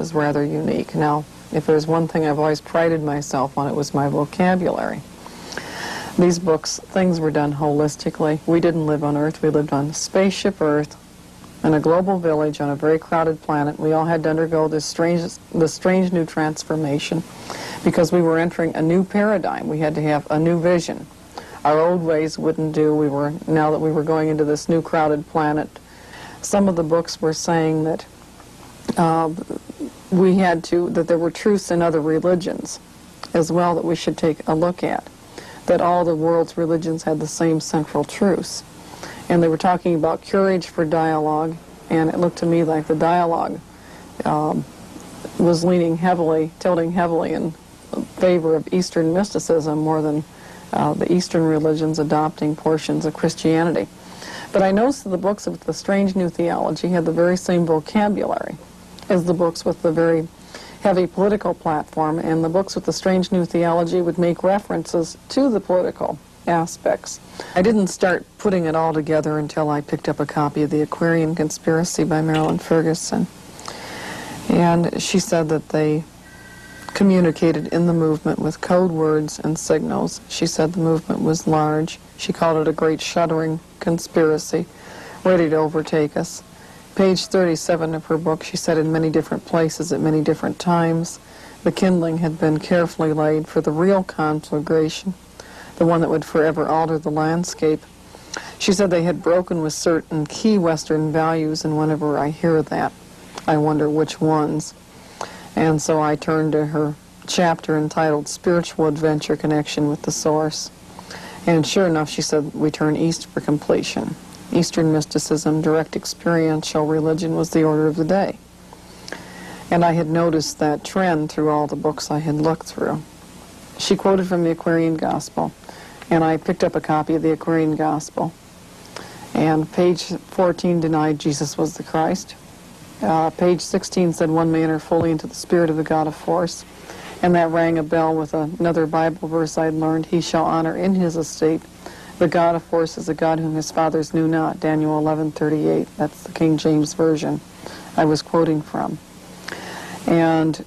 was rather unique. Now, if there's one thing I've always prided myself on, it was my vocabulary. These books, things were done holistically. We didn't live on Earth. We lived on spaceship Earth in a global village on a very crowded planet. We all had to undergo this strange new transformation because we were entering a new paradigm. We had to have a new vision. Our old ways wouldn't do. Now that we were going into this new crowded planet, some of the books were saying that that there were truths in other religions as well that we should take a look at, that all the world's religions had the same central truths. And they were talking about courage for dialogue, and it looked to me like the dialogue was tilting heavily in favor of Eastern mysticism more than the Eastern religions adopting portions of Christianity. But I noticed that the books of the Strange New Theology had the very same vocabulary as the books with the very heavy political platform, and the books with the Strange New Theology would make references to the political aspects. I didn't start putting it all together until I picked up a copy of The Aquarian Conspiracy by Marilyn Ferguson. And she said that they communicated in the movement with code words and signals. She said the movement was large. She called it a great shuddering conspiracy, ready to overtake us. Page 37 of her book, she said in many different places at many different times, the kindling had been carefully laid for the real conflagration, the one that would forever alter the landscape. She said they had broken with certain key Western values, and whenever I hear that, I wonder which ones. And so I turned to her chapter entitled Spiritual Adventure Connection with the Source. And sure enough, she said, we turn east for completion. Eastern mysticism, direct experiential religion was the order of the day. And I had noticed that trend through all the books I had looked through. She quoted from the Aquarian Gospel, and I picked up a copy of the Aquarian Gospel. And page 14 denied Jesus was the Christ. Page 16 said one may enter fully into the spirit of the God of force. And that rang a bell with another Bible verse I'd learned, he shall honor in his estate the God of force is a God whom his fathers knew not, Daniel 11:38. That's the King James Version I was quoting from. And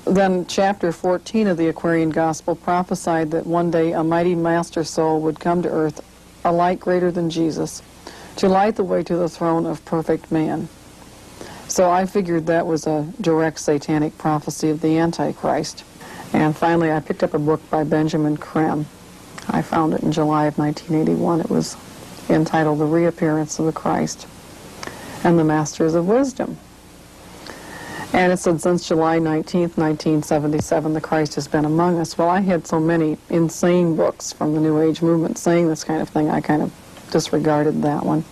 then chapter 14 of the Aquarian Gospel prophesied that one day a mighty master soul would come to earth, a light greater than Jesus, to light the way to the throne of perfect man. So I figured that was a direct satanic prophecy of the Antichrist. And finally I picked up a book by Benjamin Creme. I found it in July of 1981. It was entitled The Reappearance of the Christ and the Masters of Wisdom. And it said, since July 19th, 1977, the Christ has been among us. Well, I had so many insane books from the New Age movement saying this kind of thing, I kind of disregarded that one.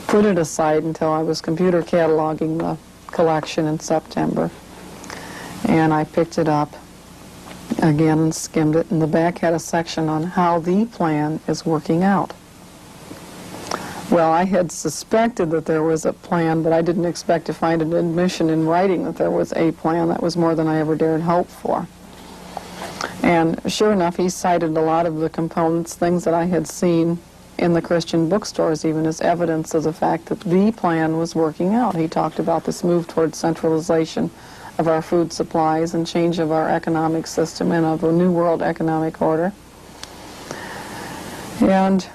Put it aside until I was computer cataloging the collection in September. And I picked it up again and skimmed it, and the back had a section on how the plan is working out. Well, I had suspected that there was a plan, but I didn't expect to find an admission in writing that there was a plan. That was more than I ever dared hope for. And sure enough, he cited a lot of the components, things that I had seen in the Christian bookstores, even as evidence of the fact that the plan was working out. He talked about this move towards centralization of our food supplies and change of our economic system and of a new world economic order. And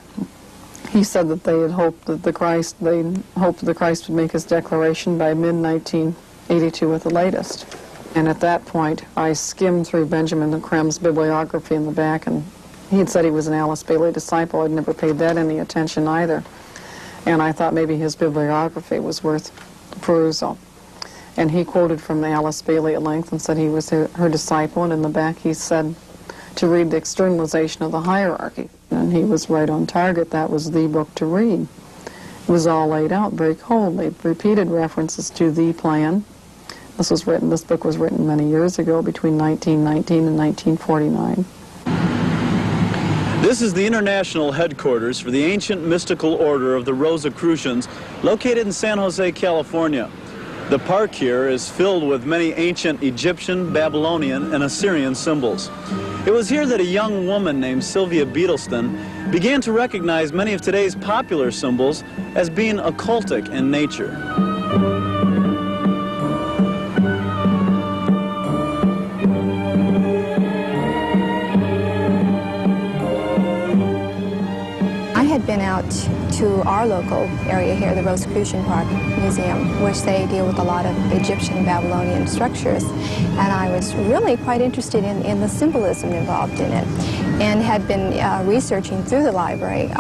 he said that they had hoped that the Christ would make his declaration by mid-1982 at the latest. And at that point, I skimmed through Benjamin Creme's bibliography in the back, and he had said he was an Alice Bailey disciple. I'd never paid that any attention either. And I thought maybe his bibliography was worth perusal. And he quoted from Alice Bailey at length and said he was her disciple, and in the back he said to read The Externalization of the Hierarchy. And he was right on target. That was the book to read. It was all laid out very coldly, repeated references to the plan. This book was written many years ago, between 1919 and 1949. This is the international headquarters for the ancient mystical order of the Rosicrucians, located in San Jose, California. The park here is filled with many ancient Egyptian, Babylonian, and Assyrian symbols. It was here that a young woman named Sylvia Beetleston began to recognize many of today's popular symbols as being occultic in nature. to our local area here, the Rosicrucian Park Museum, which they deal with a lot of Egyptian and Babylonian structures. And I was really quite interested in the symbolism involved in it, and had been researching through the library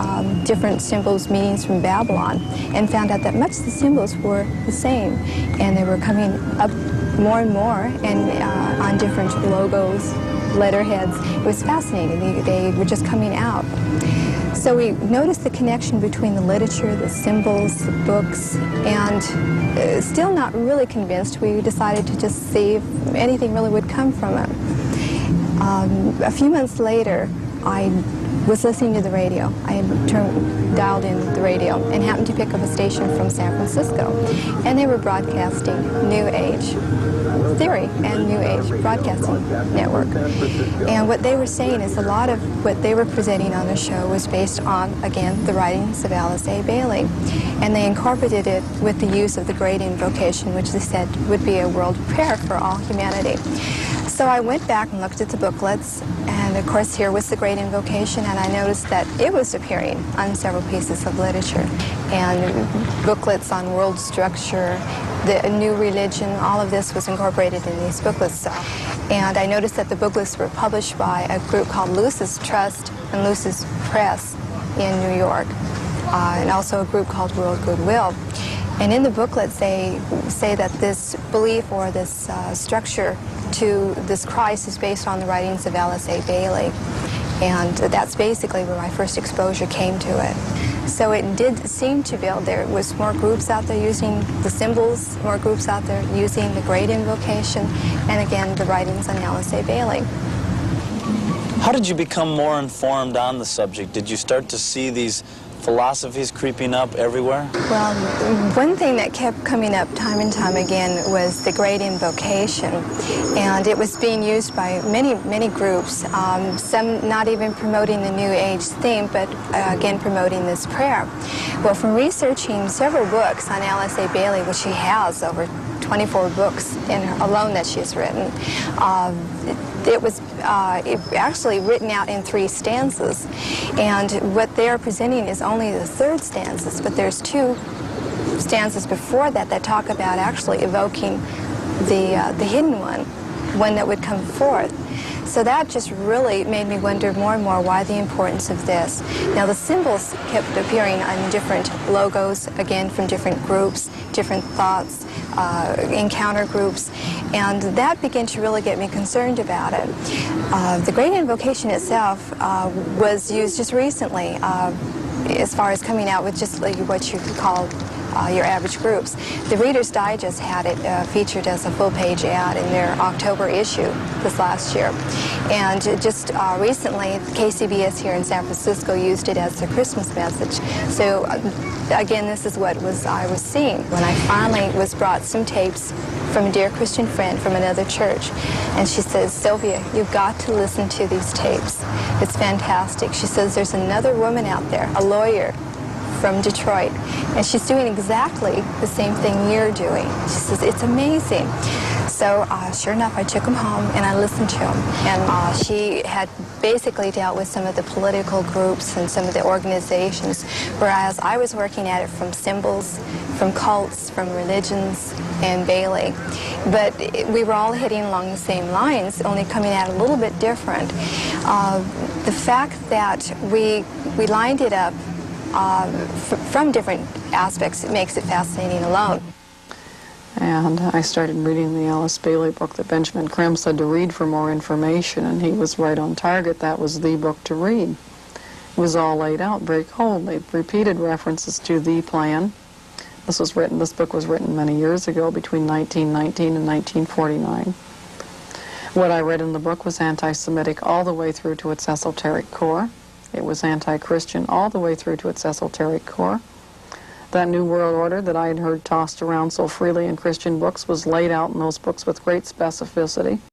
different symbols, meanings from Babylon, and found out that much of the symbols were the same, and they were coming up more and more, and on different logos, letterheads. It was fascinating. They were just coming out. So we noticed the connection between the literature, the symbols, the books, and still not really convinced, we decided to just see if anything really would come from it. A few months later, I was listening to the radio. I had dialed in the radio and happened to pick up a station from San Francisco, and they were broadcasting New Age Theory and New Age Broadcasting Network. And what they were saying is a lot of what they were presenting on the show was based on, again, the writings of Alice A. Bailey. And they incorporated it with the use of the Great Invocation, which they said would be a world prayer for all humanity. So I went back and looked at the booklets, and of course here was the Great Invocation, and I noticed that it was appearing on several pieces of literature. And booklets on world structure, the new religion, all of this was incorporated in these booklets. And I noticed that the booklets were published by a group called Lucis Trust and Lucis Press in New York, and also a group called World Goodwill. And in the booklets, they say that this belief or this structure to this Christ is based on the writings of Alice A. Bailey. And that's basically where my first exposure came to it. So it did seem to build. There was more groups out there using the symbols, more groups out there using the Great Invocation, and again, the writings on Alice A. Bailey. How did you become more informed on the subject? Did you start to see these philosophies creeping up everywhere? Well, one thing that kept coming up time and time again was the Great Invocation, and it was being used by many groups, some not even promoting the New Age theme, but again promoting this prayer. Well, from researching several books on Alice A. Bailey, which she has over 24 books alone that she's written, it was actually written out in 3 stanzas, and what they're presenting is only the 3rd stanzas, but there's 2 stanzas before that that talk about actually evoking the hidden one that would come forth. So that just really made me wonder more and more why the importance of this. Now the symbols kept appearing on different logos, again from different groups, different thoughts, encounter groups, and that began to really get me concerned about it. The Great Invocation itself was used just recently as far as coming out with just like what you could call your average groups. The Reader's Digest had it featured as a full-page ad in their October issue this last year. And just recently, KCBS here in San Francisco used it as their Christmas message. So again, this is what I was seeing. When I finally was brought some tapes from a dear Christian friend from another church, and she says, "Sylvia, you've got to listen to these tapes. It's fantastic." She says, "There's another woman out there, a lawyer, from Detroit, and she's doing exactly the same thing you're doing." She says, "It's amazing." So sure enough, I took them home and I listened to them. And she had basically dealt with some of the political groups and some of the organizations, whereas I was working at it from symbols, from cults, from religions, and Bailey. But we were all hitting along the same lines, only coming at it a little bit different. The fact that we lined it up from different aspects, it makes it fascinating alone. And I started reading the Alice Bailey book that Benjamin Creme said to read for more information, and he was right on target. That was the book to read. It was all laid out very coldly, repeated references to the plan. This book was written many years ago, between 1919 and 1949. What I read in the book was anti-Semitic all the way through to its esoteric core. It was anti-Christian all the way through to its esoteric core. That New World Order that I had heard tossed around so freely in Christian books was laid out in those books with great specificity.